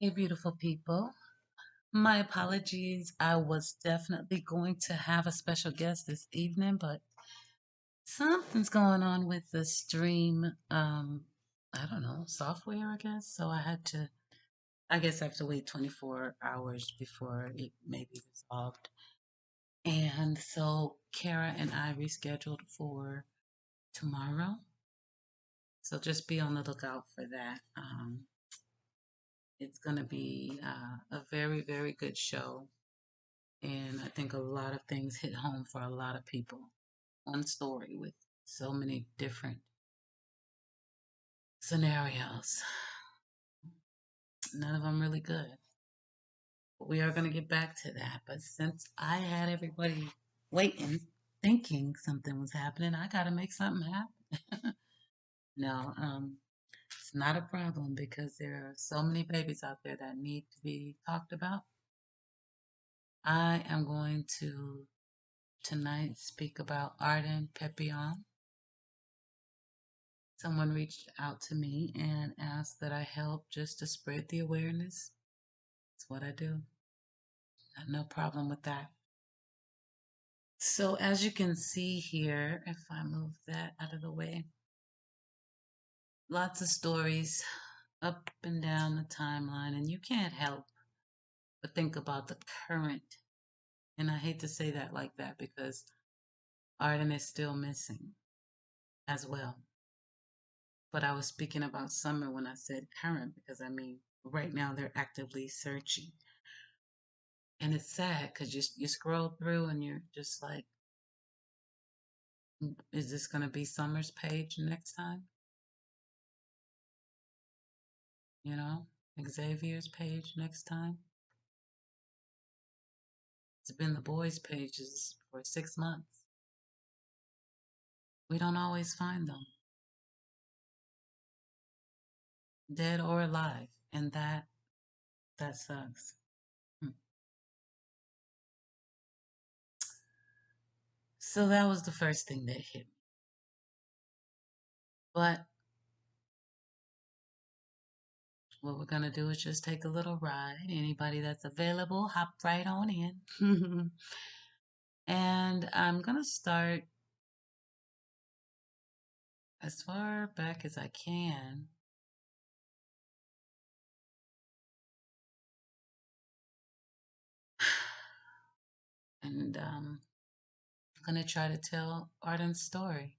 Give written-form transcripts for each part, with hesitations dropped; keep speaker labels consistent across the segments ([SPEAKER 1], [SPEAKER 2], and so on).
[SPEAKER 1] Hey, beautiful people. My apologies. I was definitely going to have a special guest this evening, but something's going on with the stream. I don't know, software, I guess. So I guess I have to wait 24 hours before it may be resolved. And so Kara and I rescheduled for tomorrow. So just be on the lookout for that. It's going to be a very, very good show. And I think a lot of things hit home for a lot of people. One story with so many different scenarios. None of them really good. But we are going to get back to that. But since I had everybody waiting, thinking something was happening, I got to make something happen. No, it's not a problem because there are so many babies out there that need to be talked about. I am going to tonight speak about Arden Pepion. Someone reached out to me and asked that I help just to spread the awareness. That's what I do. I have no problem with that. So, as you can see here, if I move that out of the way, lots of stories up and down the timeline, and you can't help but think about the current. And I hate to say that like that because Arden is still missing as well. But I was speaking about summer when I said current because I mean, right now they're actively searching. And it's sad because you scroll through and you're just like, is this going to be Summer's page next time? You know, Xavier's page next time? It's been the boys' pages for 6 months. We don't always find them, dead or alive, and that sucks. Hmm. So that was the first thing that hit me. But what we're gonna do is just take a little ride. Anybody that's available, hop right on in. And I'm gonna start as far back as I can. And I'm going to try to tell Arden's story.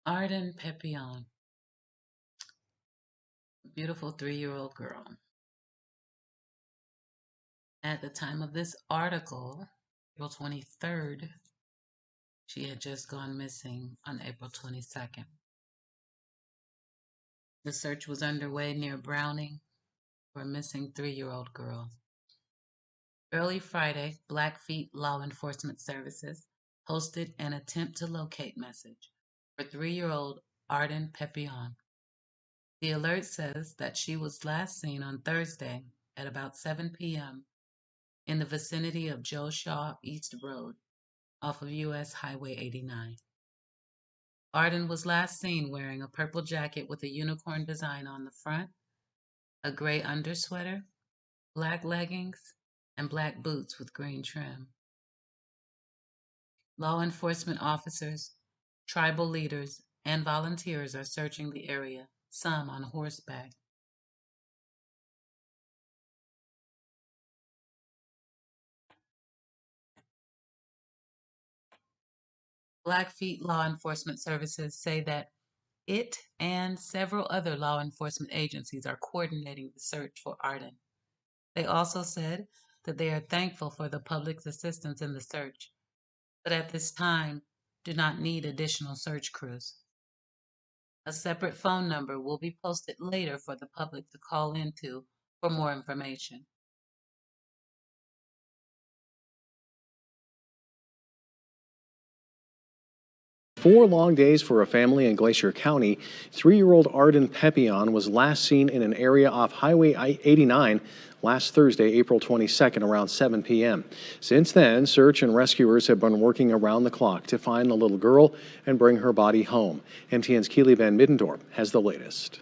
[SPEAKER 1] Arden Pepion, beautiful 3-year-old girl. At the time of this article, April 23rd, she had just gone missing on April 22nd. The search was underway near Browning for a missing 3-year-old girl. Early Friday, Blackfeet Law Enforcement Services posted an attempt to locate message for 3-year-old Arden Pepion. The alert says that she was last seen on Thursday at about 7 p.m. in the vicinity of Joe Shaw East Road off of US Highway 89. Arden was last seen wearing a purple jacket with a unicorn design on the front, a gray undersweater, black leggings, and black boots with green trim. Law enforcement officers, tribal leaders, and volunteers are searching the area, some on horseback. Blackfeet Law Enforcement Services say that it and several other law enforcement agencies are coordinating the search for Arden. They also said that they are thankful for the public's assistance in the search, but at this time do not need additional search crews. A separate phone number will be posted later for the public to call into for more information.
[SPEAKER 2] Four long days for a family in Glacier County. 3-year-old Arden Pepion was last seen in an area off Highway 89 last Thursday, April 22nd, around 7 p.m. Since then, search and rescuers have been working around the clock to find the little girl and bring her body home. MTN's Keely Van Middendorp has the latest.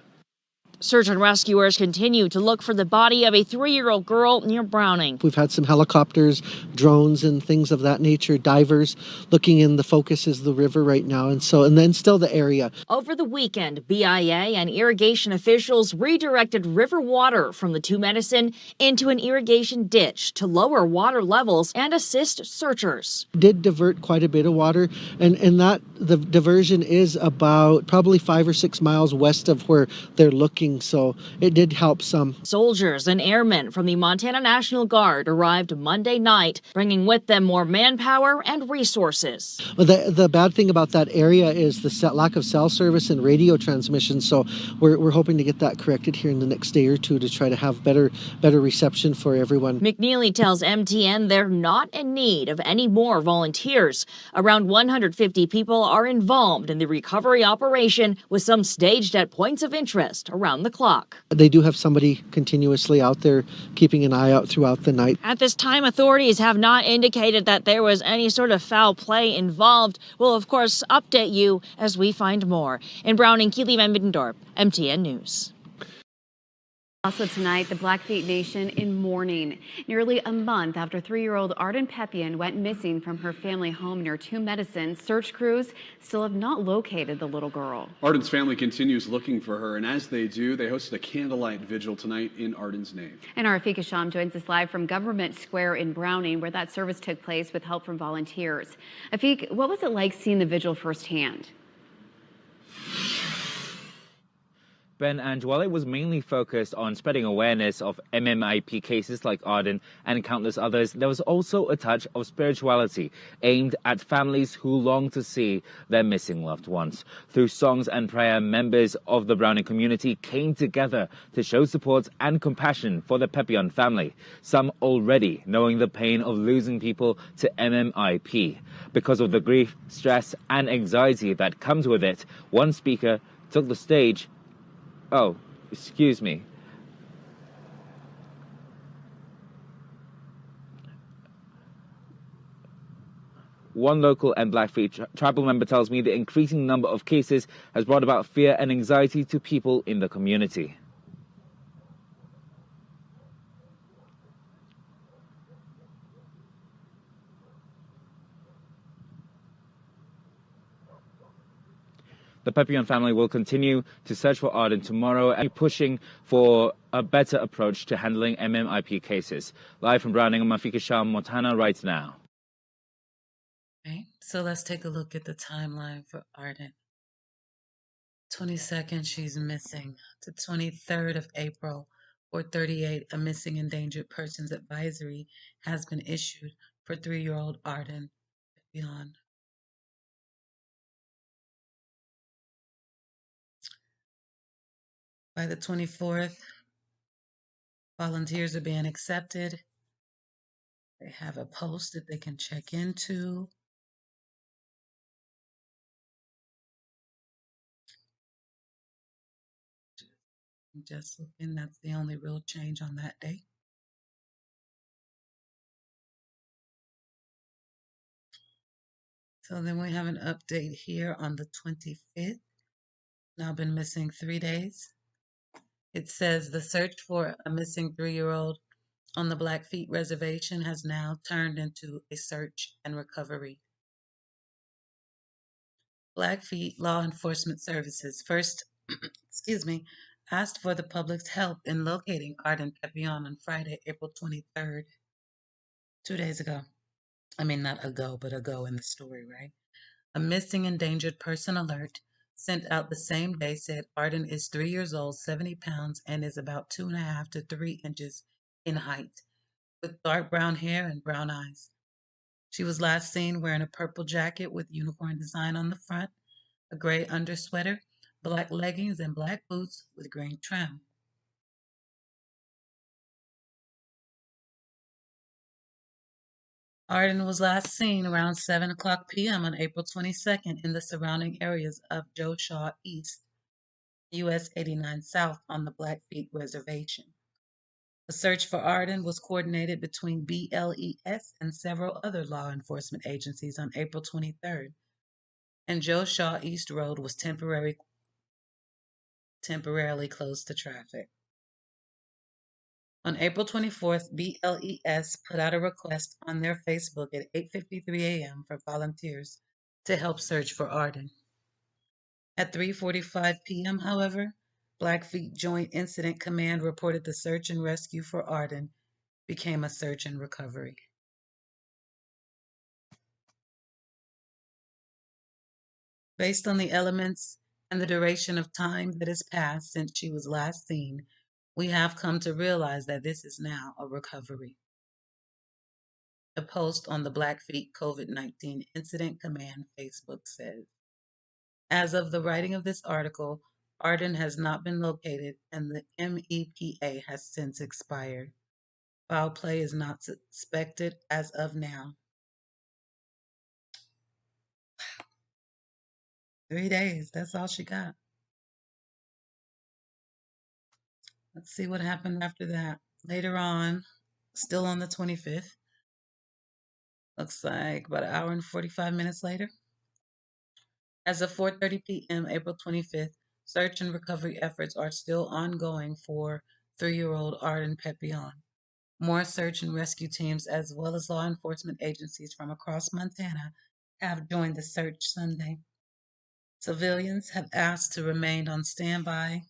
[SPEAKER 3] Search and rescuers continue to look for the body of a 3-year-old girl near Browning.
[SPEAKER 4] We've had some helicopters, drones, and things of that nature, divers looking in. The focus is the river right now, and then still the area.
[SPEAKER 3] Over the weekend, BIA and irrigation officials redirected river water from the Two Medicine into an irrigation ditch to lower water levels and assist searchers.
[SPEAKER 4] Did divert quite a bit of water, and that the diversion is about probably 5 or 6 miles west of where they're looking. So it did help some.
[SPEAKER 3] Soldiers and airmen from the Montana National Guard arrived Monday night, bringing with them more manpower and resources.
[SPEAKER 4] Well, the bad thing about that area is the lack of cell service and radio transmission. So we're hoping to get that corrected here in the next day or two to try to have better reception for everyone.
[SPEAKER 3] McNeely tells MTN they're not in need of any more volunteers. Around 150 people are involved in the recovery operation, with some staged at points of interest around the clock.
[SPEAKER 4] They do have somebody continuously out there keeping an eye out throughout the night.
[SPEAKER 3] At this time, authorities have not indicated that there was any sort of foul play involved. We'll, of course, update you as we find more. In Browning, Keely Van Middendorp, MTN News.
[SPEAKER 5] Also tonight, the Blackfeet Nation in mourning. Nearly a month after 3-year-old Arden Pepion went missing from her family home near Two Medicine, search crews still have not located the little girl.
[SPEAKER 6] Arden's family continues looking for her, and as they do, they hosted a candlelight vigil tonight in Arden's name.
[SPEAKER 5] And our Afika Sham joins us live from Government Square in Browning, where that service took place with help from volunteers. Afik, what was it like seeing the vigil firsthand?
[SPEAKER 7] Ben, and while it was mainly focused on spreading awareness of MMIP cases like Arden and countless others, there was also a touch of spirituality aimed at families who long to see their missing loved ones. Through songs and prayer, members of the Browning community came together to show support and compassion for the Pepion family, some already knowing the pain of losing people to MMIP. Because of the grief, stress, and anxiety that comes with it, one speaker took the stage. Oh, excuse me. One local and Blackfeet tribal member tells me the increasing number of cases has brought about fear and anxiety to people in the community. The Pepion family will continue to search for Arden tomorrow and be pushing for a better approach to handling MMIP cases. Live from Browning, I'm Afika Sham, Montana, right now.
[SPEAKER 1] Okay, so let's take a look at the timeline for Arden. 22nd, she's missing. To 23rd of April, 4:38, a missing endangered persons advisory has been issued for 3-year-old Arden Pepion. By the 24th, volunteers are being accepted. They have a post that they can check into. Just looking, that's the only real change on that day. So then we have an update here on the 25th. Now been missing 3 days. It says the search for a missing 3-year-old on the Blackfeet Reservation has now turned into a search and recovery. Blackfeet Law Enforcement Services first, asked for the public's help in locating Arden Pepion on Friday, April 23rd, 2 days ago. I mean, not ago, but ago in the story, right? A missing endangered person alert sent out the same day said Arden is 3 years old, 70 pounds, and is about 2.5 to 3 inches in height, with dark brown hair and brown eyes. She was last seen wearing a purple jacket with unicorn design on the front, a gray undersweater, black leggings, and black boots with green trim. Arden was last seen around 7 o'clock p.m. on April 22nd in the surrounding areas of Joe Shaw East, US 89 South on the Blackfeet Reservation. The search for Arden was coordinated between BLES and several other law enforcement agencies on April 23rd, and Joe Shaw East Road was temporarily closed to traffic. On April 24th, BLES put out a request on their Facebook at 8:53 a.m. for volunteers to help search for Arden. At 3:45 p.m., however, Blackfeet Joint Incident Command reported the search and rescue for Arden became a search and recovery. Based on the elements and the duration of time that has passed since she was last seen, we have come to realize that this is now a recovery. A post on the Blackfeet COVID-19 Incident Command Facebook says, as of the writing of this article, Arden has not been located and the MEPA has since expired. Foul play is not suspected as of now. 3 days, that's all she got. Let's see what happened after that. Later on, still on the 25th, looks like about an hour and 45 minutes later. As of 4:30 p.m., April 25th, search and recovery efforts are still ongoing for 3-year-old Arden Pepion. More search and rescue teams, as well as law enforcement agencies from across Montana, have joined the search Sunday. Civilians have asked to remain on standby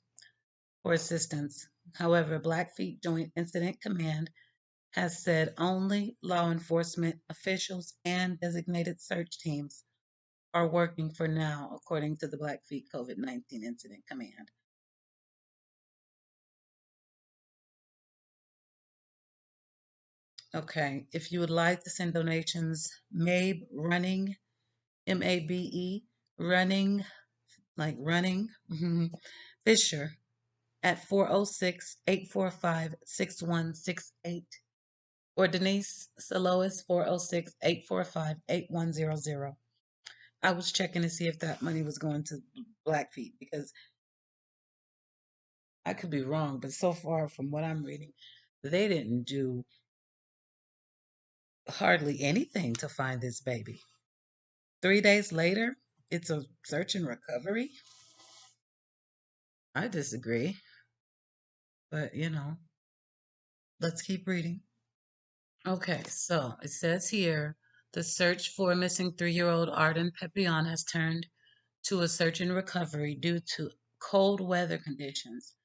[SPEAKER 1] for assistance. However, Blackfeet Joint Incident Command has said only law enforcement officials and designated search teams are working for now, according to the Blackfeet COVID-19 Incident Command. Okay, if you would like to send donations, MABE running, MABE running, like running, Fisher at 406-845-6168, or Denise Salois 406-845-8100. I was checking to see if that money was going to Blackfeet because I could be wrong, but so far from what I'm reading, they didn't do hardly anything to find this baby. 3 days later, it's a search and recovery. I disagree, but let's keep reading. Okay, so it says here the search for missing 3-year-old Arden Pepion has turned to a search and recovery due to cold weather conditions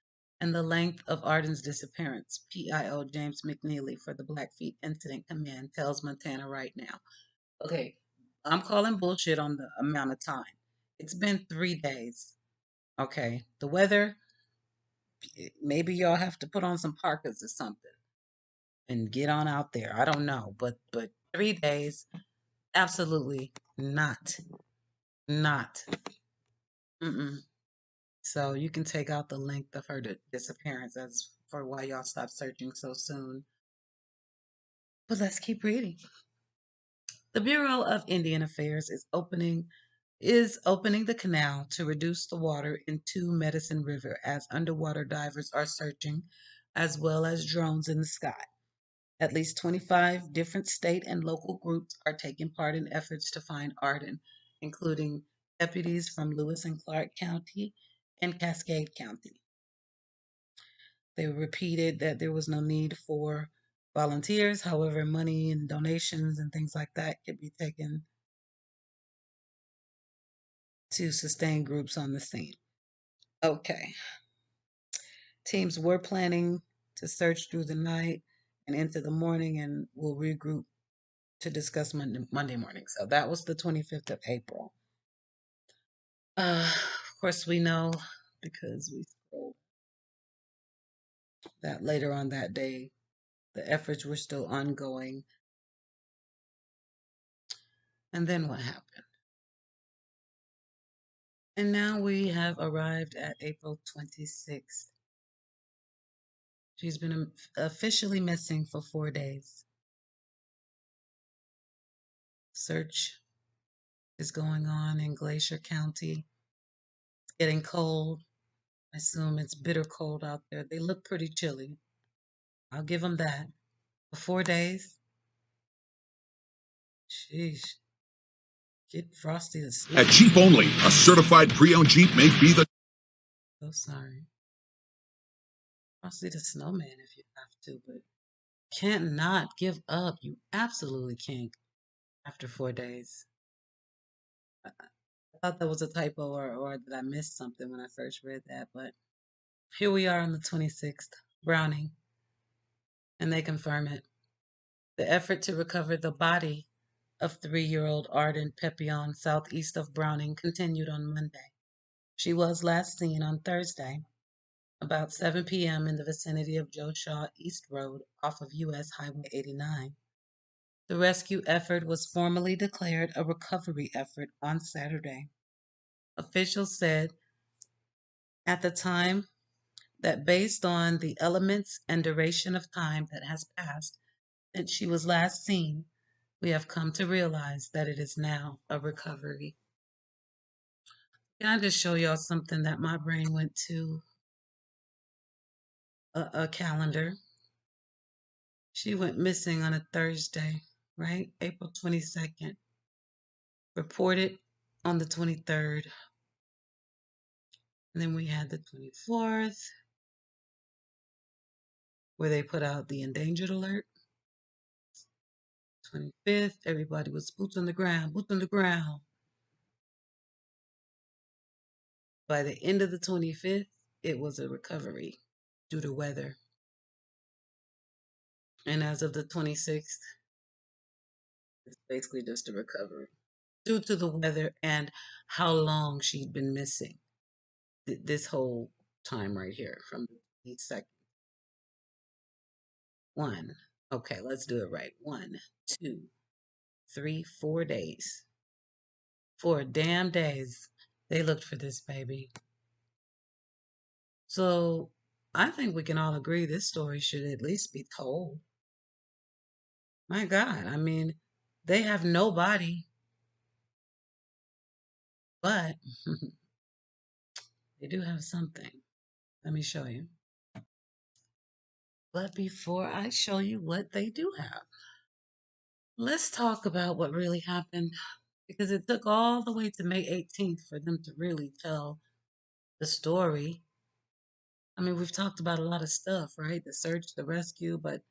[SPEAKER 1] and the length of Arden's disappearance. PIO James McNeely for the Blackfeet Incident Command tells Montana right now. Okay, I'm calling bullshit on the amount of time. It's been 3 days. Okay, the weather, maybe y'all have to put on some parkas or something and get on out there. I don't know, but 3 days, absolutely not, not. Mm-mm. So you can take out the length of her disappearance as for why y'all stopped searching so soon. But let's keep reading. The Bureau of Indian Affairs is opening the canal to reduce the water into Medicine River as underwater divers are searching, as well as drones in the sky. At least 25 different state and local groups are taking part in efforts to find Arden, including deputies from Lewis and Clark County and Cascade County. They repeated that there was no need for volunteers. However, money and donations and things like that could be taken to sustain groups on the scene. Okay. Teams were planning to search through the night and into the morning and will regroup to discuss Monday morning. So that was the 25th of April. Of course, we know because we scrolled that later on that day, The efforts were still ongoing. And then what happened? And now we have arrived at April 26th. She's been officially missing for 4 days. Search is going on in Glacier County. It's getting cold. I assume it's bitter cold out there. They look pretty chilly. I'll give them that. For 4 days? Sheesh. Get Frosty to sleep.
[SPEAKER 8] At Jeep Only, a certified pre-owned Jeep may be the...
[SPEAKER 1] So sorry. Frosty the Snowman if you have to, but can't not give up. You absolutely can't after 4 days. I thought that was a typo or that I missed something when I first read that, but here we are on the 26th, Browning, and they confirm it. The effort to recover the body of 3-year-old Arden Pepion southeast of Browning continued on Monday. She was last seen on Thursday, about 7 p.m. in the vicinity of Joe Shaw East Road off of U.S. Highway 89. The rescue effort was formally declared a recovery effort on Saturday. Officials said at the time that based on the elements and duration of time that has passed since she was last seen, we have come to realize that it is now a recovery. Can I just show y'all something that my brain went to? A calendar. She went missing on a Thursday, right? April 22nd. Reported on the 23rd. And then we had the 24th, where they put out the endangered alert. 25th, everybody was boots on the ground, boots on the ground. By the end of the 25th, it was a recovery due to weather. And as of the 26th, it's basically just a recovery due to the weather and how long she'd been missing this whole time right here from the 22nd. Okay, let's do it right. 1, 2, 3, 4 days. 4 damn days they looked for this baby. So I think we can all agree this story should at least be told. My God, I mean, they have no body, but they do have something. Let me show you. But before I show you what they do have, let's talk about what really happened, because it took all the way to May 18th for them to really tell the story. I mean, we've talked about a lot of stuff, right? The search, the rescue, but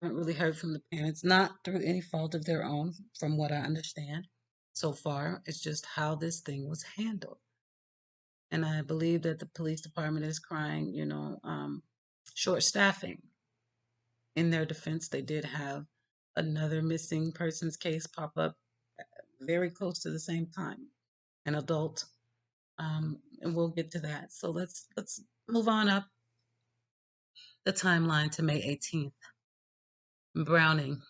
[SPEAKER 1] haven't really heard from the parents, not through any fault of their own, from what I understand so far. It's just how this thing was handled. And I believe that the police department is crying, short staffing. In their defense, they did have another missing persons case pop up very close to the same time, an adult, and we'll get to that. So let's move on up the timeline to May 18th. Browning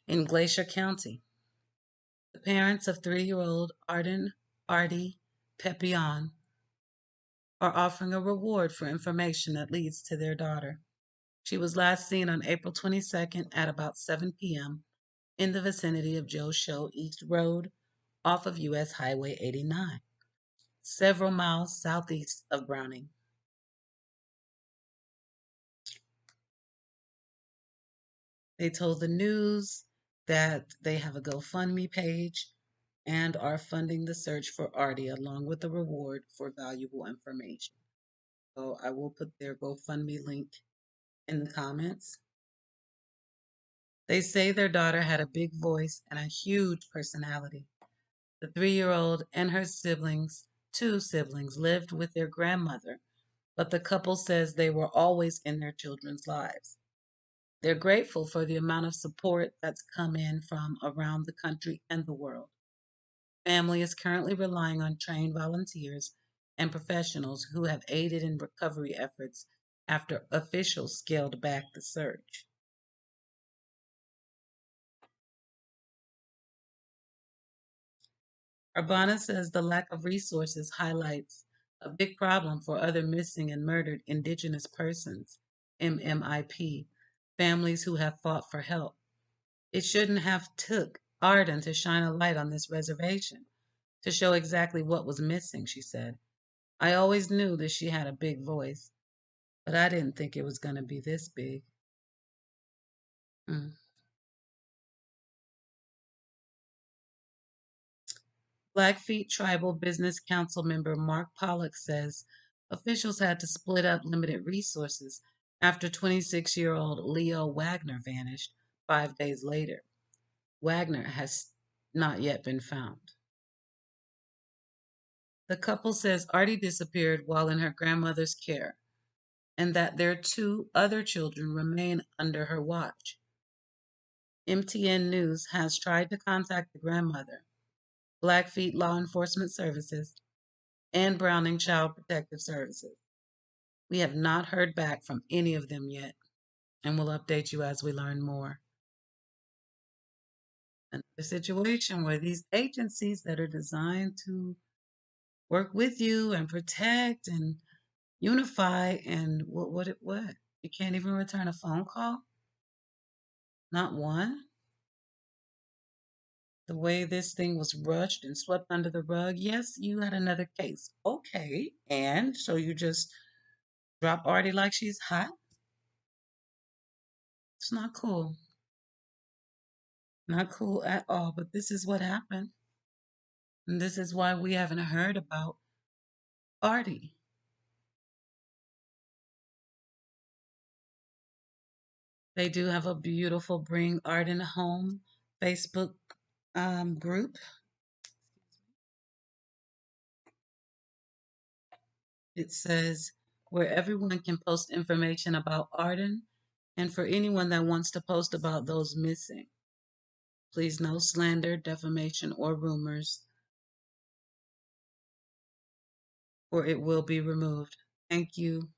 [SPEAKER 1] in Glacier County. The parents of 3-year-old Ardie Pepion are offering a reward for information that leads to their daughter. She was last seen on April 22nd at about 7 p.m. in the vicinity of Joe Show East Road off of U.S. Highway 89, several miles southeast of Browning. They told the news that they have a GoFundMe page and are funding the search for Ardie along with a reward for valuable information. So I will put their GoFundMe link in the comments. They say their daughter had a big voice and a huge personality. The 3-year-old and her siblings, 2 siblings, lived with their grandmother, but the couple says they were always in their children's lives. They're grateful for the amount of support that's come in from around the country and the world. Family is currently relying on trained volunteers and professionals who have aided in recovery efforts after officials scaled back the search. Urbana says the lack of resources highlights a big problem for other missing and murdered Indigenous persons, MMIP, families who have fought for help. It shouldn't have took Arden to shine a light on this reservation to show exactly what was missing, she said. I always knew that she had a big voice, but I didn't think it was going to be this big. Mm. Blackfeet Tribal Business Council member Mark Pollock says officials had to split up limited resources after 26-year-old Leo Wagner vanished 5 days later. Wagner has not yet been found. The couple says Ardie disappeared while in her grandmother's care and that their 2 other children remain under her watch. MTN News has tried to contact the grandmother, Blackfeet Law Enforcement Services, and Browning Child Protective Services. We have not heard back from any of them yet, and we'll update you as we learn more. Another situation where these agencies that are designed to work with you and protect and unify, and what? You can't even return a phone call? Not one? The way this thing was rushed and swept under the rug. Yes, you had another case. Okay, and so you just drop Ardie like she's hot? It's not cool. Not cool at all, but this is what happened. And this is why we haven't heard about Ardie. They do have a beautiful Bring Arden Home Facebook group. It says where everyone can post information about Arden, and for anyone that wants to post about those missing. Please no slander, defamation, or rumors, or it will be removed. Thank you.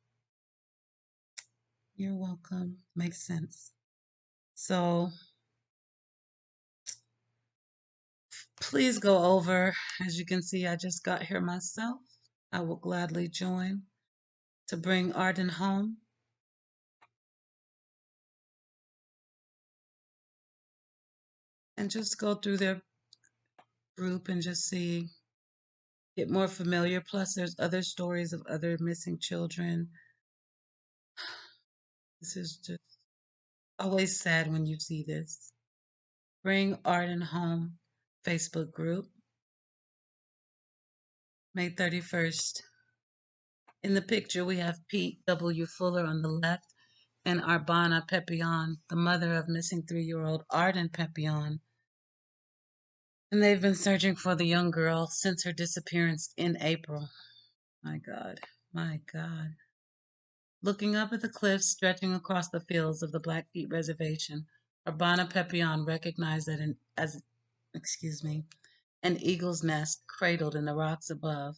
[SPEAKER 1] You're welcome. Makes sense. So please go over. As you can see, I just got here myself. I will gladly join to bring Arden home. And just go through their group and just see, get more familiar. Plus, there's other stories of other missing children. This is just always sad when you see this. Bring Arden Home Facebook group, May 31st. In the picture, we have Pete W. Fuller on the left and Arbana Pepion, the mother of missing 3-year-old Arden Pepion. And they've been searching for the young girl since her disappearance in April. My God, my God. Looking up at the cliffs stretching across the fields of the Blackfeet Reservation, Arbana Pepion recognized that an eagle's nest cradled in the rocks above.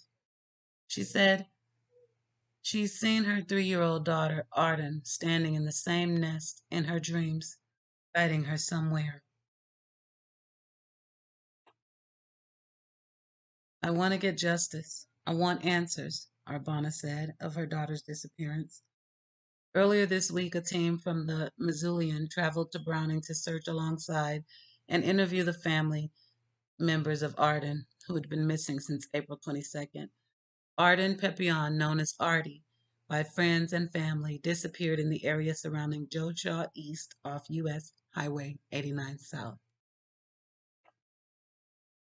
[SPEAKER 1] She said she's seen her 3-year-old daughter, Arden, standing in the same nest in her dreams, guiding her somewhere. I want to get justice. I want answers, Arbana said of her daughter's disappearance. Earlier this week, a team from the Missoulian traveled to Browning to search alongside and interview the family members of Arden, who had been missing since April 22nd. Arden Pepion, known as Ardie by friends and family, disappeared in the area surrounding Joshua East off U.S. Highway 89 South.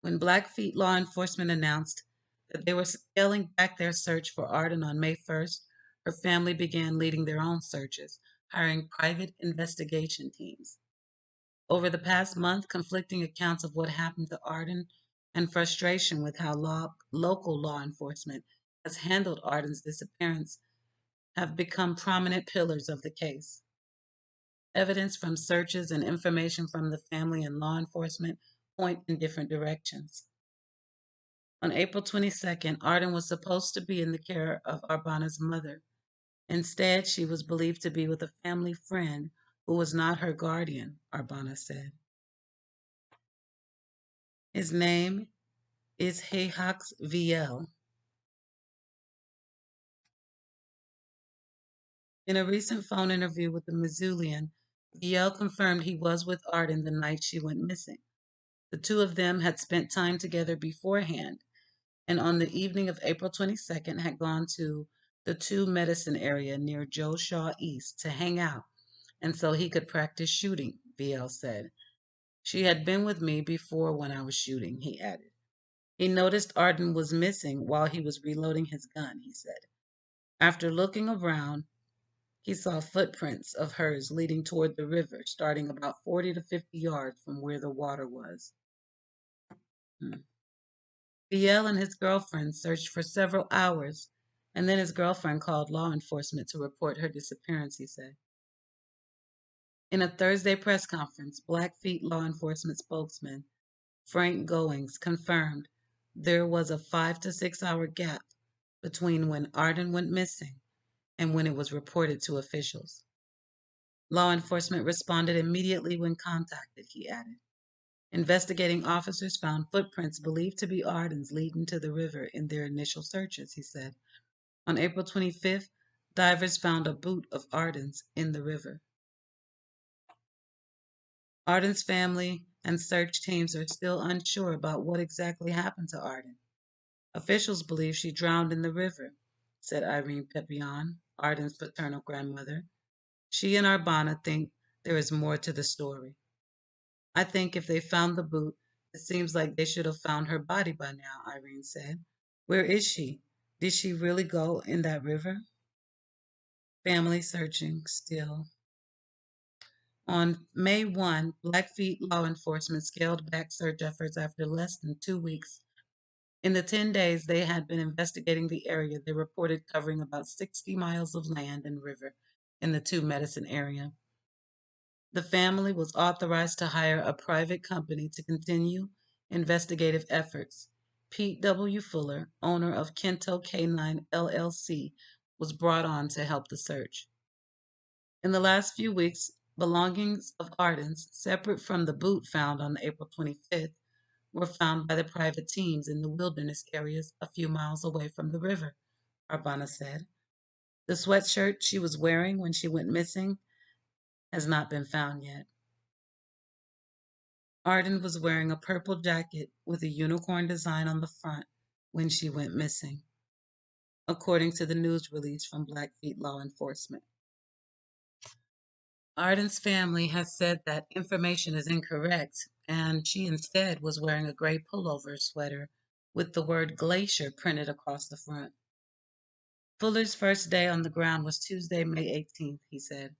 [SPEAKER 1] When Blackfeet law enforcement announced that they were scaling back their search for Arden on May 1st, her family began leading their own searches, hiring private investigation teams. Over the past month, conflicting accounts of what happened to Arden and frustration with how local law enforcement has handled Arden's disappearance have become prominent pillars of the case. Evidence from searches and information from the family and law enforcement point in different directions. On April 22nd, Arden was supposed to be in the care of Arbana's mother. Instead, she was believed to be with a family friend who was not her guardian, Arbana said. His name is Hayhawks Vielle. In a recent phone interview with the Missoulian, Vielle confirmed he was with Arden the night she went missing. The two of them had spent time together beforehand, and on the evening of April 22nd had gone to the Two Medicine area near Joe Shaw East to hang out, and so he could practice shooting, Vielle said. She had been with me before when I was shooting, he added. He noticed Arden was missing while he was reloading his gun, he said. After looking around, he saw footprints of hers leading toward the river, starting about 40 to 50 yards from where the water was. Vielle and his girlfriend searched for several hours, and then his girlfriend called law enforcement to report her disappearance, he said. In a Thursday press conference, Blackfeet law enforcement spokesman Frank Goings confirmed there was a 5 to 6 hour gap between when Arden went missing and when it was reported to officials. Law enforcement responded immediately when contacted, he added. Investigating officers found footprints believed to be Arden's leading to the river in their initial searches, he said. On April 25th, divers found a boot of Arden's in the river. Arden's family and search teams are still unsure about what exactly happened to Arden. Officials believe she drowned in the river, said Irene Pepion, Arden's paternal grandmother. She and Arbana think there is more to the story. I think if they found the boot, it seems like they should have found her body by now, Irene said. Where is she? Did she really go in that river? Family searching still. On May 1, Blackfeet law enforcement scaled back search efforts after less than 2 weeks. In the 10 days they had been investigating the area, they reported covering about 60 miles of land and river in the Two Medicine area. The family was authorized to hire a private company to continue investigative efforts. Pete W. Fuller, owner of Kento K9 LLC, was brought on to help the search. In the last few weeks, belongings of Arden's, separate from the boot found on April 25th, were found by the private teams in the wilderness areas a few miles away from the river, Arbana said. The sweatshirt she was wearing when she went missing has not been found yet. Arden was wearing a purple jacket with a unicorn design on the front when she went missing, according to the news release from Blackfeet law enforcement. Arden's family has said that information is incorrect, and she instead was wearing a gray pullover sweater with the word glacier printed across the front. Fuller's first day on the ground was Tuesday, May 18th, he said.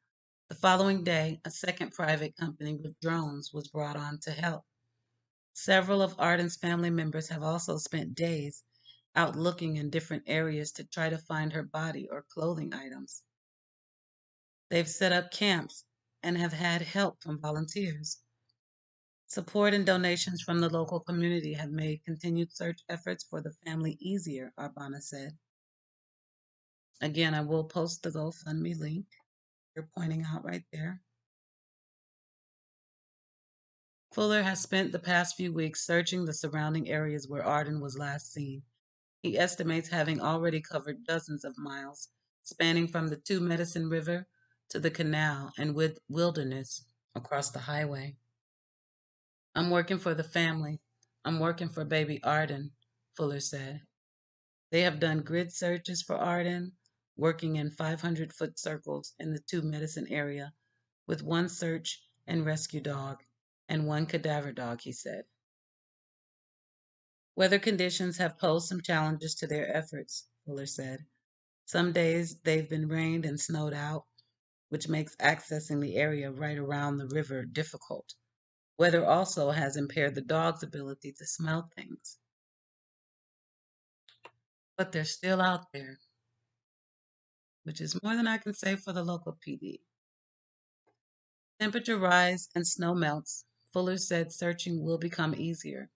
[SPEAKER 1] The following day, a second private company with drones was brought on to help. Several of Arden's family members have also spent days out looking in different areas to try to find her body or clothing items. They've set up camps and have had help from volunteers. Support and donations from the local community have made continued search efforts for the family easier, Arbana said. Again, I will post the GoFundMe link you're pointing out right there. Fuller has spent the past few weeks searching the surrounding areas where Arden was last seen. He estimates having already covered dozens of miles, spanning from the Two Medicine River to the canal and with wilderness across the highway. I'm working for the family. I'm working for baby Arden, Fuller said. They have done grid searches for Arden, working in 500-foot circles in the Two Medicine area with one search and rescue dog and one cadaver dog, he said. Weather conditions have posed some challenges to their efforts, Fuller said. Some days they've been rained and snowed out, which makes accessing the area right around the river difficult. Weather also has impaired the dog's ability to smell things. But they're still out there, which is more than I can say for the local PD. Temperature rise and snow melts. Fuller said searching will become easier.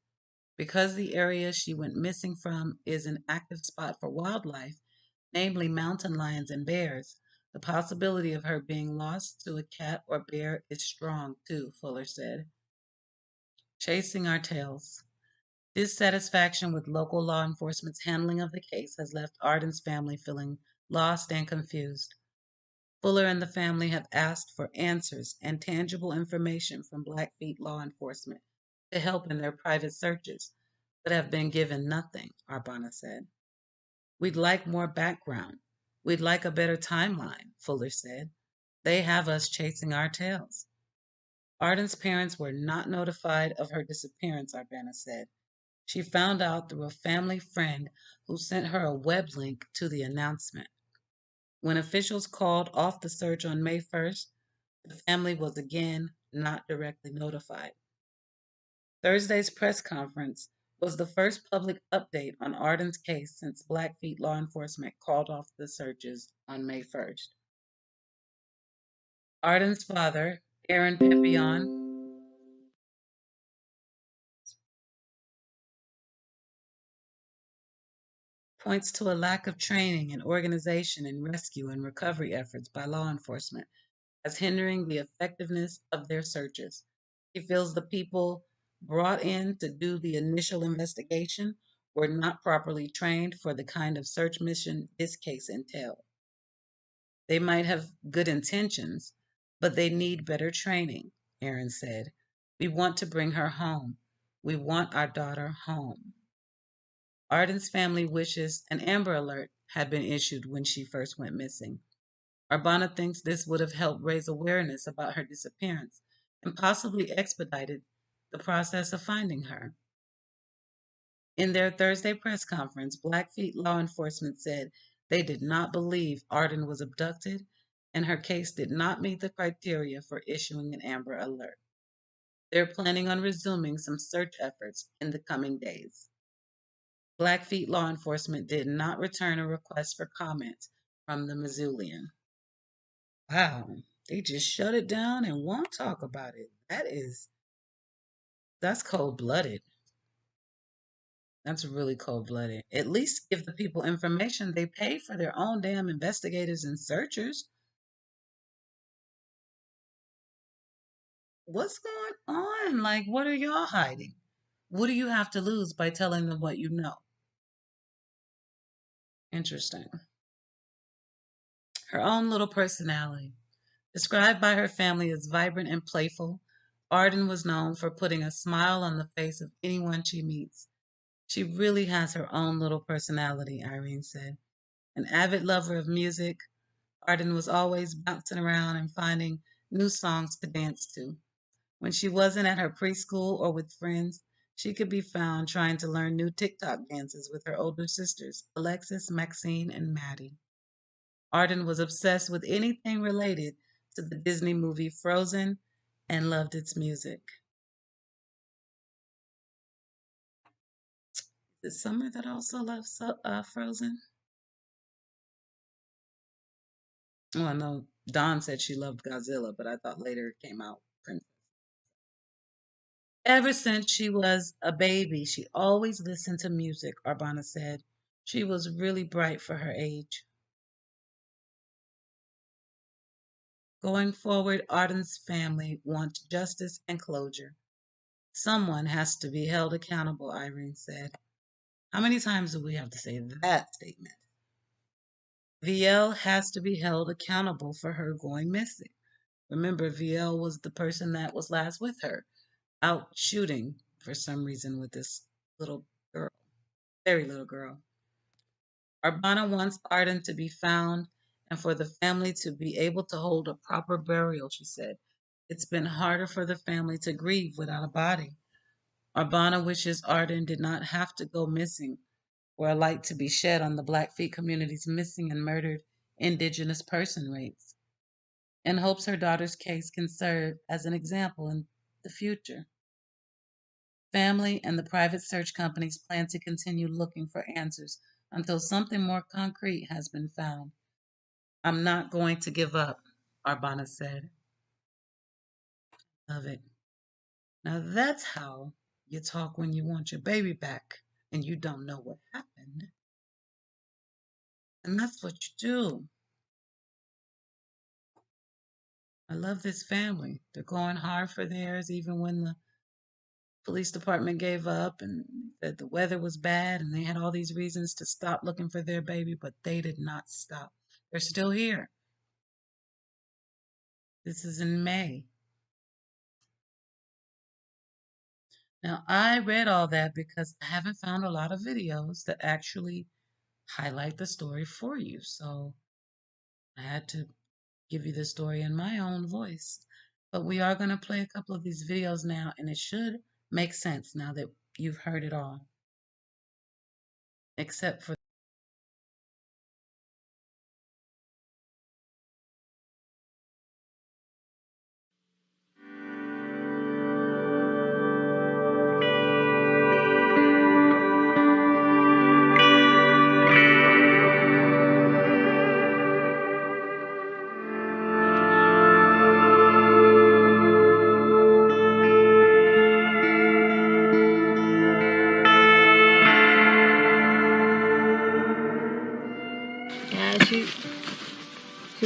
[SPEAKER 1] Because the area she went missing from is an active spot for wildlife, namely mountain lions and bears, the possibility of her being lost to a cat or bear is strong too, Fuller said. Chasing our tails. Dissatisfaction with local law enforcement's handling of the case has left Arden's family feeling lost and confused. Fuller and the family have asked for answers and tangible information from Blackfeet law enforcement to help in their private searches, but have been given nothing, Arbana said. We'd like more background. We'd like a better timeline, Fuller said. They have us chasing our tails. Arden's parents were not notified of her disappearance, Arbana said. She found out through a family friend who sent her a web link to the announcement. When officials called off the search on May 1st, the family was again not directly notified. Thursday's press conference was the first public update on Arden's case since Blackfeet law enforcement called off the searches on May 1st. Arden's father, Aaron Pepion, points to a lack of training and organization in rescue and recovery efforts by law enforcement as hindering the effectiveness of their searches. He feels the people brought in to do the initial investigation were not properly trained for the kind of search mission this case entailed. They might have good intentions, but they need better training, Aaron said. We want to bring her home. We want our daughter home. Arden's family wishes an Amber Alert had been issued when she first went missing. Arbana thinks this would have helped raise awareness about her disappearance and possibly expedited the process of finding her. In their Thursday press conference, Blackfeet law enforcement said they did not believe Arden was abducted and her case did not meet the criteria for issuing an Amber Alert. They're planning on resuming some search efforts in the coming days. Blackfeet law enforcement did not return a request for comment from the Missoulian. Wow, they just shut it down and won't talk about it. That's cold-blooded. That's really cold-blooded. At least give the people information. They pay for their own damn investigators and searchers. What's going on? Like, what are y'all hiding? What do you have to lose by telling them what you know? Interesting. Her own little personality. Described by her family as vibrant and playful, Arden was known for putting a smile on the face of anyone she meets. She really has her own little personality, Irene said. An avid lover of music, Arden was always bouncing around and finding new songs to dance to. When she wasn't at her preschool or with friends, she could be found trying to learn new TikTok dances with her older sisters, Alexis, Maxine, and Maddie. Arden was obsessed with anything related to the Disney movie Frozen and loved its music. Is it Summer that also loves Frozen? Well, I know Dawn said she loved Godzilla, but I thought later it came out Princess. Ever since she was a baby, she always listened to music, Arbana said. She was really bright for her age. Going forward, Arden's family wants justice and closure. Someone has to be held accountable, Irene said. How many times do we have to say that statement? Vielle has to be held accountable for her going missing. Remember, Vielle was the person that was last with her, out shooting for some reason with this little girl, very little girl. Arbana wants Arden to be found and for the family to be able to hold a proper burial, she said. It's been harder for the family to grieve without a body. Arbana wishes Arden did not have to go missing for a light to be shed on the Blackfeet community's missing and murdered Indigenous person rates, and hopes her daughter's case can serve as an example in the future. Family and the private search companies plan to continue looking for answers until something more concrete has been found. I'm not going to give up, Arbana said. Love it. Now that's how you talk when you want your baby back and you don't know what happened. And that's what you do. I love this family. They're going hard for theirs even when the police department gave up and that the weather was bad and they had all these reasons to stop looking for their baby, but they did not stop. They're still here. This is in May. Now, I read all that because I haven't found a lot of videos that actually highlight the story for you. So I had to give you the story in my own voice. But we are going to play a couple of these videos now, and it should make sense now that you've heard it all, except for
[SPEAKER 9] Yeah, she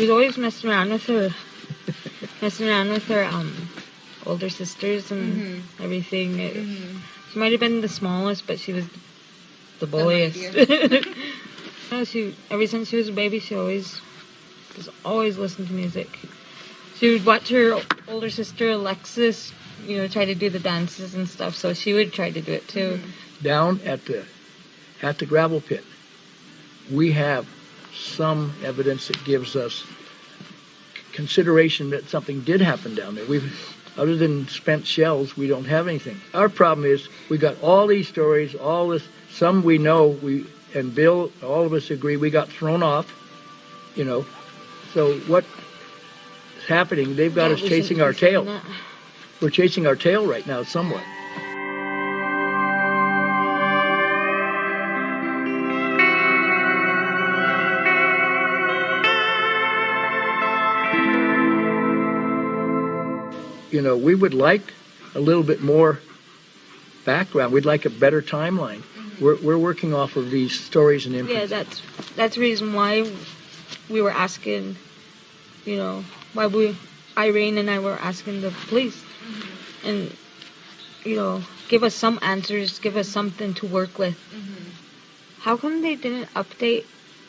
[SPEAKER 9] was always messing around with her older sisters and everything. She might have been the smallest, but she was the bulliest. Ever since she was a baby, she always listened to music. She would watch her older sister Alexis, try to do the dances and stuff. So she would try to do it too.
[SPEAKER 10] Down at the gravel pit, we have some evidence that gives us consideration that something did happen down there. Other than spent shells, we don't have anything. Our problem is we got all these stories, all this. Some we know, and Bill, all of us agree we got thrown off. So what's happening? They've got us chasing our tail. We're chasing our tail right now, somewhat. We would like a little bit more background. We'd like a better timeline. We're working off of these stories and inferences.
[SPEAKER 9] Yeah, that's the reason why we were asking, Irene and I were asking the police, and give us some answers, give us something to work with. How come they didn't update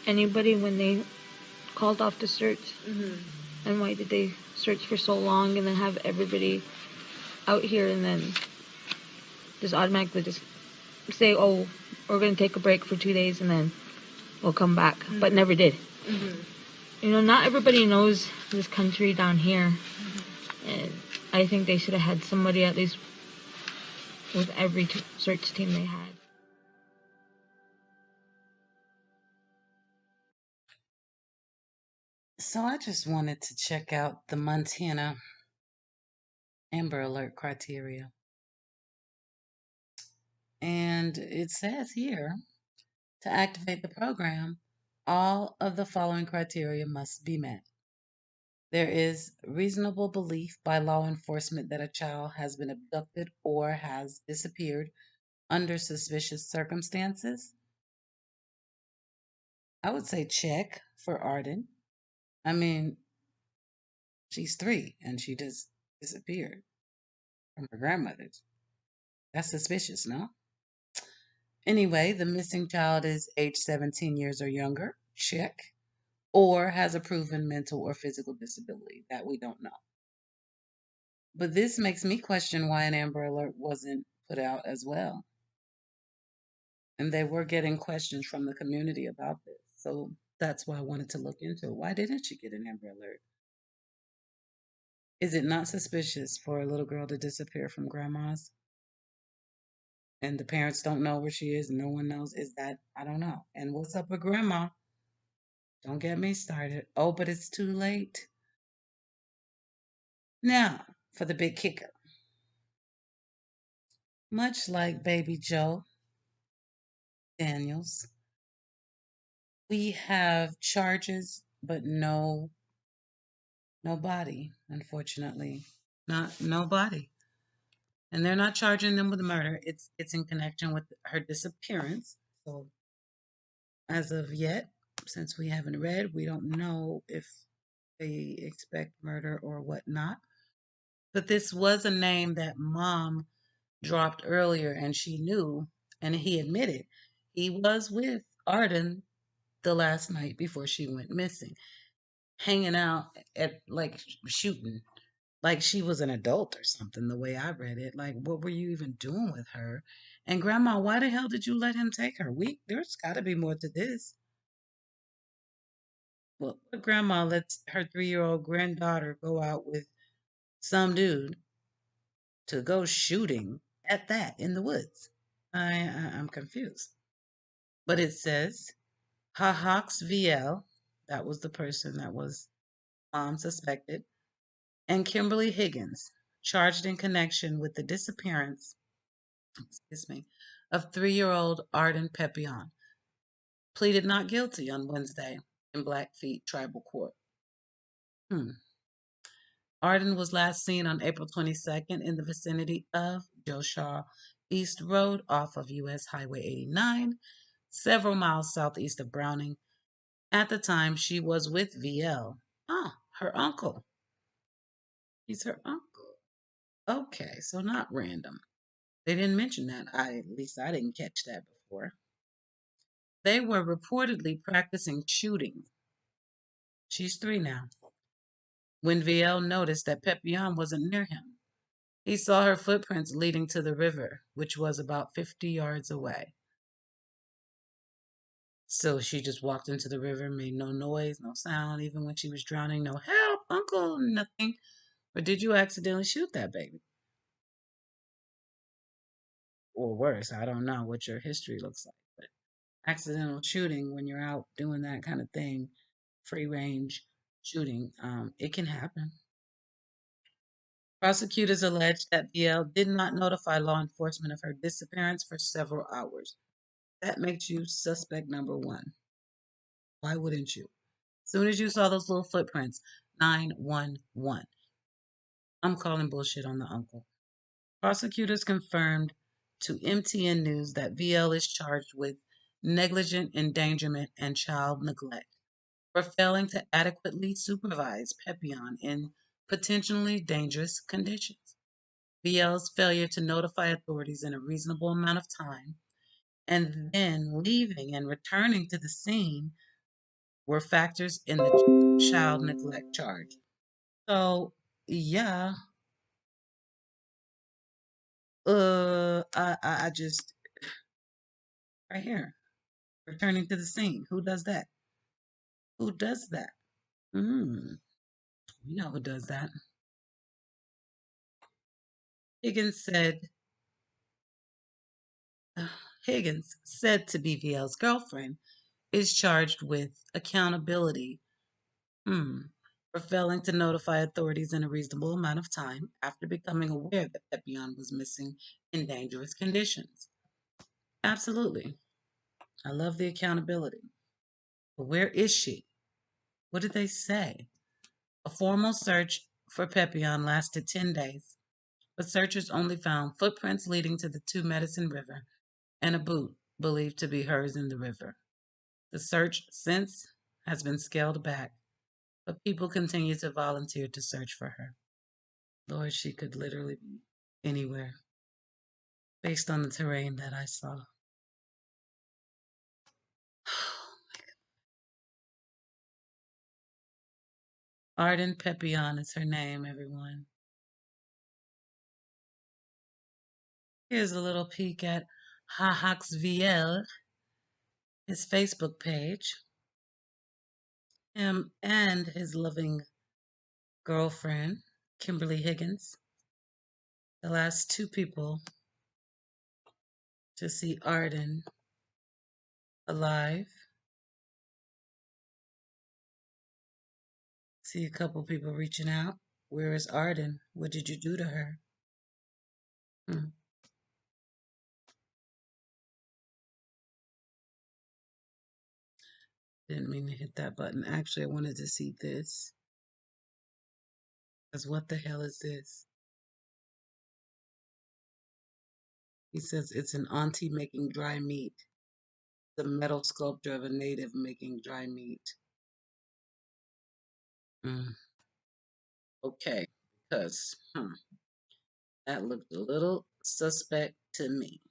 [SPEAKER 9] anybody when they called off the search? And why did they search for so long and then have everybody out here and then just automatically just say, oh, we're going to take a break for 2 days and then we'll come back, but never did. Not everybody knows this country down here, and I think they should have had somebody at least with every search team they had.
[SPEAKER 1] So I just wanted to check out the Montana Amber Alert criteria. And it says here, to activate the program, all of the following criteria must be met. There is reasonable belief by law enforcement that a child has been abducted or has disappeared under suspicious circumstances. I would say check for Arden. I mean, she's 3 and she just disappeared from her grandmother's. That's suspicious, no? Anyway, the missing child is age 17 years or younger. Check. Or has a proven mental or physical disability. That we don't know. But this makes me question why an Amber Alert wasn't put out as well. And they were getting questions from the community about this. So that's why I wanted to look into it. Why didn't she get an Amber Alert? Is it not suspicious for a little girl to disappear from grandma's? And the parents don't know where she is and no one knows? Is that, I don't know. And what's up with grandma? Don't get me started. Oh, but it's too late. Now, for the big kicker. Much like baby Joe Daniels, we have charges, but no body, unfortunately. No body. And they're not charging them with murder. It's in connection with her disappearance. So as of yet, since we haven't read, we don't know if they expect murder or whatnot. But this was a name that mom dropped earlier, and she knew, and he admitted he was with Arden the last night before she went missing, hanging out at like shooting, like she was an adult or something, the way I read it. Like, what were you even doing with her? And Grandma, why the hell did you let him take her? There's got to be more to this. Well, what grandma lets her 3-year-old granddaughter go out with some dude to go shooting at that in the woods? I'm confused. But it says Hahax Vielle, that was the person that was suspected, and Kimberly Higgins, charged in connection with the disappearance, excuse me, of 3-year-old Arden Pepion, pleaded not guilty on Wednesday in Blackfeet Tribal Court. Arden was last seen on April 22nd in the vicinity of Joshua East Road off of US Highway 89, several miles southeast of Browning. At the time, she was with Vielle. Ah, her uncle. He's her uncle. Okay, so not random. They didn't mention that. At least I didn't catch that before. They were reportedly practicing shooting. She's 3 now. When Vielle noticed that Pepion wasn't near him, he saw her footprints leading to the river, which was about 50 yards away. So she just walked into the river, made no noise, no sound, even when she was drowning, no help, uncle, nothing. Or did you accidentally shoot that baby? Or worse, I don't know what your history looks like, but accidental shooting when you're out doing that kind of thing, free range shooting, it can happen. Prosecutors alleged that Vielle did not notify law enforcement of her disappearance for several hours. That makes you suspect number 1. Why wouldn't you? As soon as you saw those little footprints, 911. I'm calling bullshit on the uncle. Prosecutors confirmed to MTN News that Vielle is charged with negligent endangerment and child neglect for failing to adequately supervise Pepion in potentially dangerous conditions. Vielle's failure to notify authorities in a reasonable amount of time and then leaving and returning to the scene were factors in the child neglect charge. So, yeah, I just right here returning to the scene. Who does that? Who does that? Mm, you know who does that. Higgins said. Higgins, said to be Vielle's girlfriend, is charged with accountability for failing to notify authorities in a reasonable amount of time after becoming aware that Pepion was missing in dangerous conditions. Absolutely. I love the accountability. But where is she? What did they say? A formal search for Pepion lasted 10 days, but searchers only found footprints leading to the Two Medicine River and a boot believed to be hers in the river. The search since has been scaled back, but people continue to volunteer to search for her. Lord, she could literally be anywhere based on the terrain that I saw. Arden Pepion is her name, everyone. Here's a little peek at Hahax Vielle, his Facebook page. Him and his loving girlfriend, Kimberly Higgins, the last 2 people to see Arden alive. See a couple people reaching out. Where is Arden? What did you do to her? Didn't mean to hit that button. Actually, I wanted to see this. Because what the hell is this? He says it's an auntie making dry meat. The metal sculpture of a native making dry meat. Okay, because that looked a little suspect to me.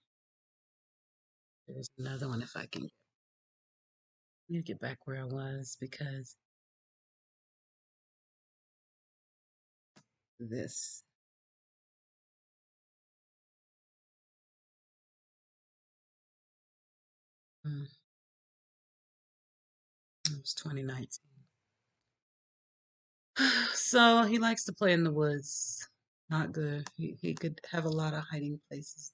[SPEAKER 1] There's another one if I can. Let me get back where I was because this. It was 2019. So he likes to play in the woods. Not good. He could have a lot of hiding places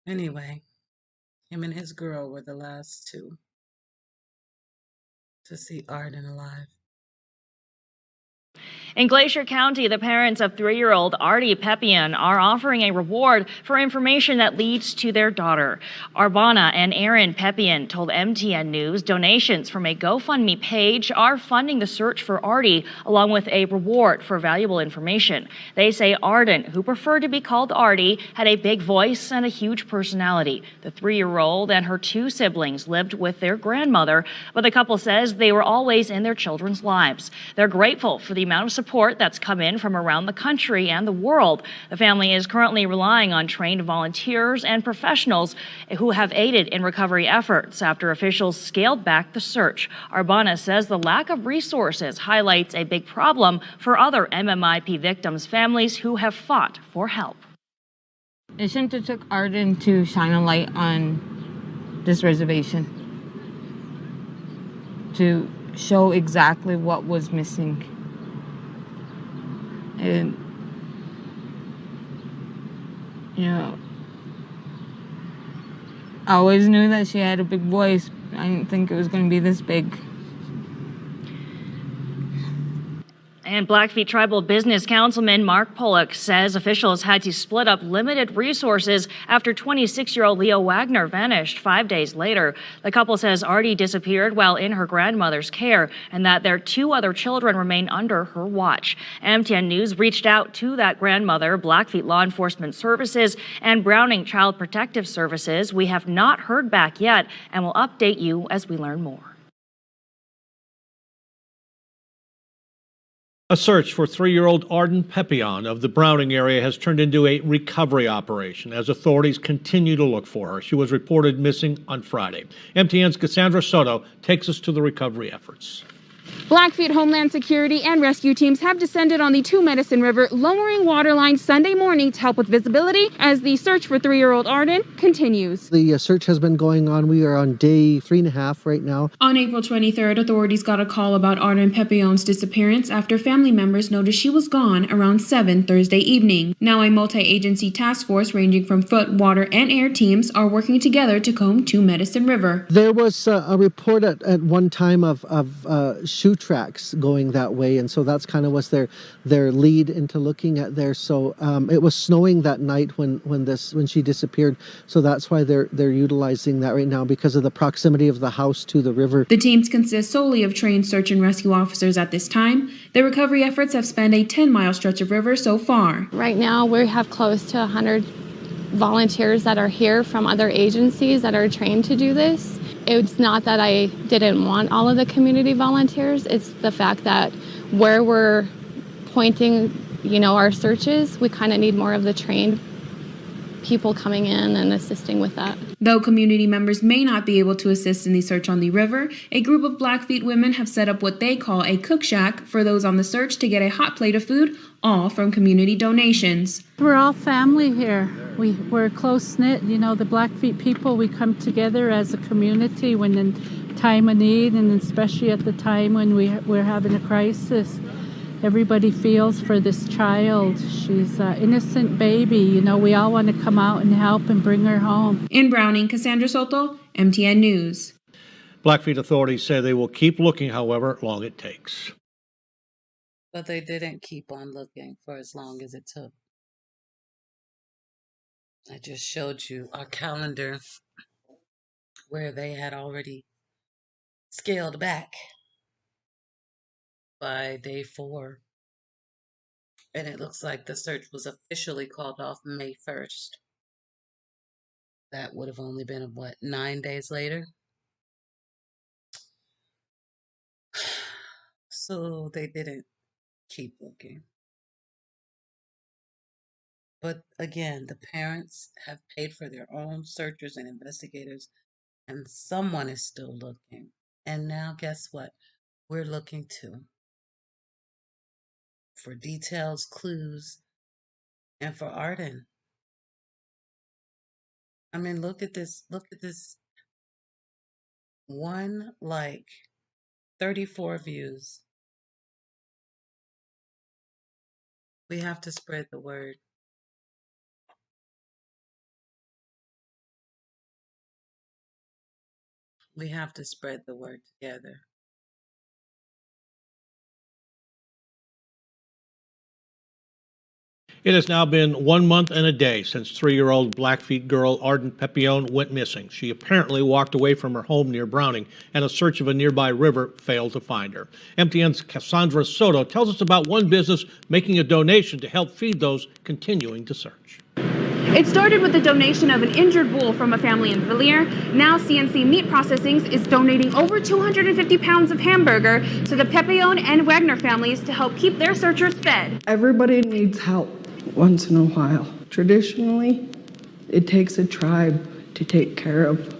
[SPEAKER 1] there. Anyway, him and his girl were the last two to see Arden alive.
[SPEAKER 3] In Glacier County, the parents of 3-year-old Ardie Pepion are offering a reward for information that leads to their daughter. Arbana and Aaron Pepion told MTN News donations from a GoFundMe page are funding the search for Ardie, along with a reward for valuable information. They say Arden, who preferred to be called Ardie, had a big voice and a huge personality. The 3-year-old and her 2 siblings lived with their grandmother, but the couple says they were always in their children's lives. They're grateful for the amount of support that's come in from around the country and the world. The family is currently relying on trained volunteers and professionals who have aided in recovery efforts after officials scaled back the search. Arbana says the lack of resources highlights a big problem for other MMIP victims' families who have fought for help.
[SPEAKER 9] It shouldn't have took Arden to shine a light on this reservation to show exactly what was missing. And, you know, I always knew that she had a big voice. I didn't think it was going to be this big.
[SPEAKER 3] And Blackfeet Tribal Business Councilman Mark Pollock says officials had to split up limited resources after 26-year-old Leo Wagner vanished 5 days later. The couple says Ardie disappeared while in her grandmother's care and that their 2 other children remain under her watch. MTN News reached out to that grandmother, Blackfeet Law Enforcement Services, and Browning Child Protective Services. We have not heard back yet and will update you as we learn more.
[SPEAKER 11] A search for 3-year-old Arden Pepion of the Browning area has turned into a recovery operation as authorities continue to look for her. She was reported missing on Friday. MTN's Cassandra Soto takes us to the recovery efforts.
[SPEAKER 12] Blackfeet Homeland Security and rescue teams have descended on the Two Medicine River, lowering water lines Sunday morning to help with visibility as the search for 3-year-old Arden continues.
[SPEAKER 4] The search has been going on. We are on day 3.5 right now.
[SPEAKER 12] On April 23rd, authorities got a call about Arden Pepion's disappearance after family members noticed she was gone around 7 Thursday evening. Now a multi-agency task force ranging from foot, water, and air teams are working together to comb Two Medicine River.
[SPEAKER 4] There was a report at one time of shoe tracks going that way, and so that's kind of was their lead into looking at there. So it was snowing that night when she disappeared, so that's why they're utilizing that right now because of the proximity of the house to the river.
[SPEAKER 12] The teams consist solely of trained search and rescue officers at this time. The recovery efforts have spanned a 10-mile stretch of river so far.
[SPEAKER 13] Right now we have close to 100 volunteers that are here from other agencies that are trained to do this. It's not that I didn't want all of the community volunteers. It's the fact that where we're pointing, our searches, we kind of need more of the trained people coming in and assisting with that.
[SPEAKER 12] Though community members may not be able to assist in the search on the river, a group of Blackfeet women have set up what they call a cook shack for those on the search to get a hot plate of food, all from community donations.
[SPEAKER 14] We're all family here. We're close-knit. The Blackfeet people, we come together as a community when in time of need, and especially at the time when we're having a crisis. Everybody feels for this child. She's an innocent baby. We all want to come out and help and bring her home.
[SPEAKER 12] In Browning, Cassandra Soto, MTN News.
[SPEAKER 11] Blackfeet authorities say they will keep looking however long it takes.
[SPEAKER 1] But they didn't keep on looking for as long as it took. I just showed you our calendar where they had already scaled back by day 4. And it looks like the search was officially called off May 1st. That would have only been, 9 days later? So they didn't keep looking. But again, the parents have paid for their own searchers and investigators, and someone is still looking. And now, guess what? We're looking too for details, clues, and for Arden. I mean, look at this. Look at this. One like, 34 views. We have to spread the word. We have to spread the word together.
[SPEAKER 11] It has now been 1 month and a day since 3-year-old Blackfeet girl Arden Pepion went missing. She apparently walked away from her home near Browning, and a search of a nearby river failed to find her. MTN's Cassandra Soto tells us about one business making a donation to help feed those continuing to search.
[SPEAKER 12] It started with the donation of an injured bull from a family in Vielle. Now CNC Meat Processing is donating over 250 pounds of hamburger to the Pepion and Wagner families to help keep their searchers fed.
[SPEAKER 15] Everybody needs help once in a while. Traditionally, it takes a tribe to take care of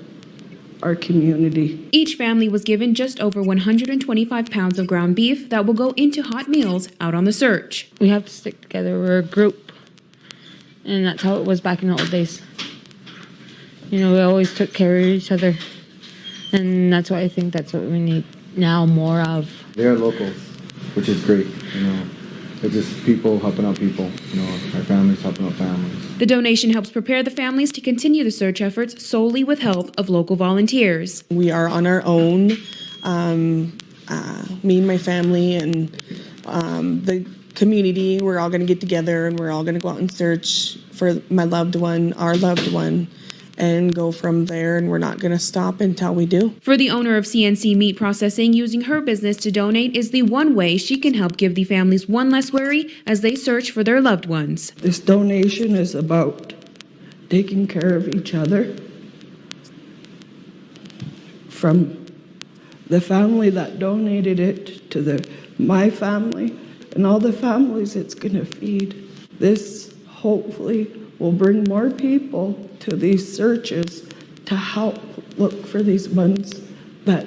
[SPEAKER 15] our community.
[SPEAKER 12] Each family was given just over 125 pounds of ground beef that will go into hot meals out on the search.
[SPEAKER 9] We have to stick together. We're a group. And that's how it was back in the old days. You know, we always took care of each other. And that's why I think that's what we need now more of.
[SPEAKER 16] They're locals, which is great, you know. It's just people helping out people, you know, our families helping out families.
[SPEAKER 12] The donation helps prepare the families to continue the search efforts solely with help of local volunteers.
[SPEAKER 15] We are on our own, me and my family and the community. We're all going to get together and we're all going to go out and search for my loved one, our loved one, and go from there, and we're not going to stop until we do.
[SPEAKER 12] For the owner of CNC Meat Processing, using her business to donate is the one way she can help give the families one less worry as they search for their loved ones.
[SPEAKER 15] This donation is about taking care of each other. From the family that donated it to my family and all the families it's going to feed. This hopefully will bring more people to these searches to help look for these ones that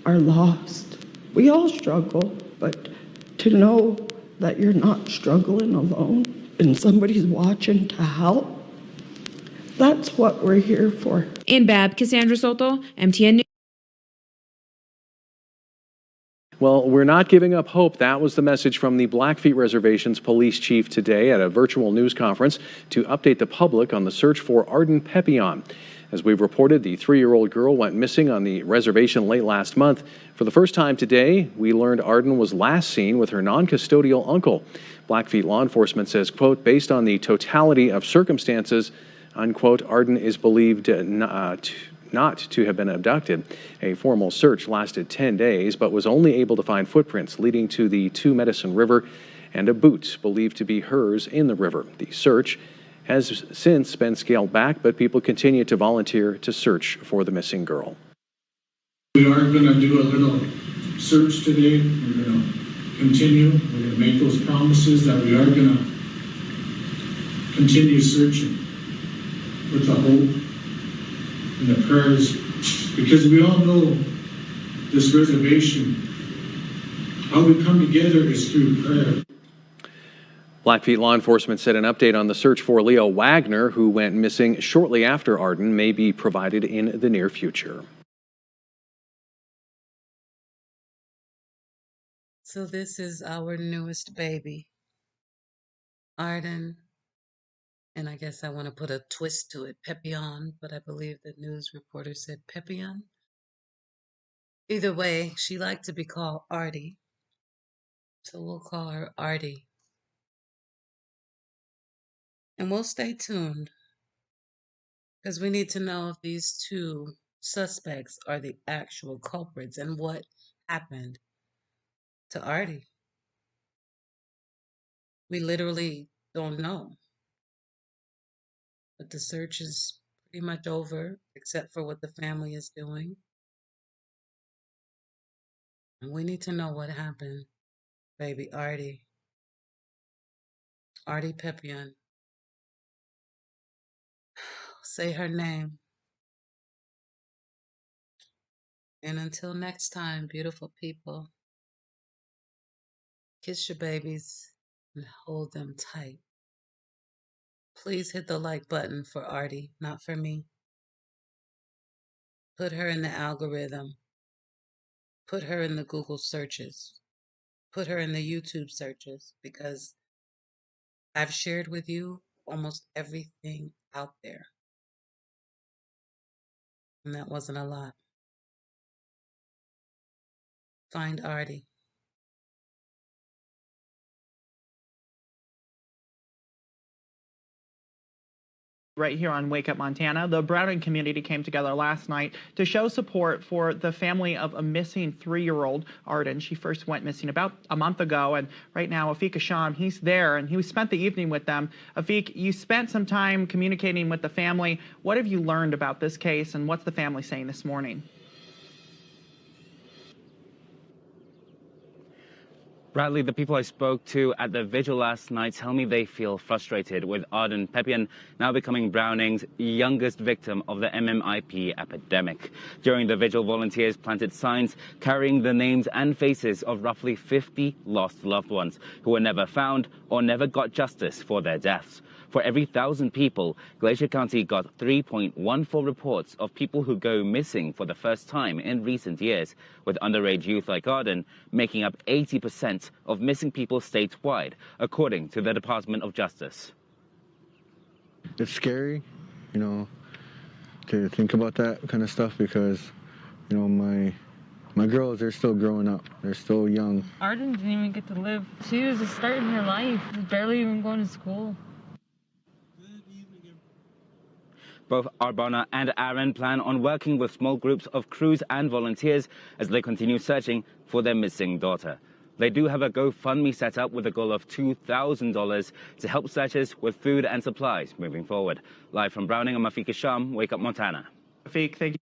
[SPEAKER 15] are lost. We all struggle, but to know that you're not struggling alone and somebody's watching to help, that's what we're here for.
[SPEAKER 12] In Bab, Cassandra Soto, MTN News.
[SPEAKER 2] Well, we're not giving up hope. That was the message from the Blackfeet Reservation's police chief today at a virtual news conference to update the public on the search for Arden Pepion. As we've reported, the 3-year-old girl went missing on the reservation late last month. For the first time today, we learned Arden was last seen with her non-custodial uncle. Blackfeet law enforcement says, quote, based on the totality of circumstances, unquote, Arden is believed not to have been abducted. A formal search lasted 10 days, but was only able to find footprints leading to the Two Medicine River and a boot believed to be hers in the river. The search has since been scaled back, but people continue to volunteer to search for the missing girl.
[SPEAKER 17] We are going to do a little search today. We're going to continue. We're going to make those promises that we are going to continue searching with the hope and the prayers, because we all know this reservation, how we come together is through prayer.
[SPEAKER 2] Blackfeet law enforcement said an update on the search for Leo Wagner, who went missing shortly after Arden, may be provided in the near future.
[SPEAKER 1] So this is our newest baby, Arden. And I guess I want to put a twist to it, Pepion, but I believe the news reporter said Pepion. Either way, she liked to be called Ardie, so we'll call her Ardie. And we'll stay tuned, because we need to know if these two suspects are the actual culprits and what happened to Ardie. We literally don't know. But the search is pretty much over, except for what the family is doing. And we need to know what happened, baby Ardie. Ardie Pepion. say her name. And until next time, beautiful people, kiss your babies and hold them tight. Please hit the like button for Ardie, not for me. Put her in the algorithm. Put her in the Google searches. Put her in the YouTube searches, because I've shared with you almost everything out there. And that wasn't a lot. Find Ardie.
[SPEAKER 18] Right here on Wake Up Montana, the Browning community came together last night to show support for the family of a missing 3-year-old, Arden. She first went missing about a month ago, and right now Afik Asham, he's there, and he spent the evening with them. Afik, you spent some time communicating with the family. What have you learned about this case, and what's the family saying this morning?
[SPEAKER 7] Bradley, the people I spoke to at the vigil last night tell me they feel frustrated with Arden Pepion now becoming Browning's youngest victim of the MMIP epidemic. During the vigil, volunteers planted signs carrying the names and faces of roughly 50 lost loved ones who were never found or never got justice for their deaths. For every 1,000 people, Glacier County got 3.14 reports of people who go missing for the first time in recent years, with underage youth like Arden making up 80% of missing people statewide, according to the Department of Justice.
[SPEAKER 16] It's scary, to think about that kind of stuff because, my girls, they're still growing up. They're still young.
[SPEAKER 9] Arden didn't even get to live. She was just starting her life, barely even going to school.
[SPEAKER 7] Both Arbona and Aaron plan on working with small groups of crews and volunteers as they continue searching for their missing daughter. They do have a GoFundMe set up with a goal of $2,000 to help searchers with food and supplies moving forward. Live from Browning, I'm Afik Asham, Wake Up Montana.
[SPEAKER 18] Afik, thank you.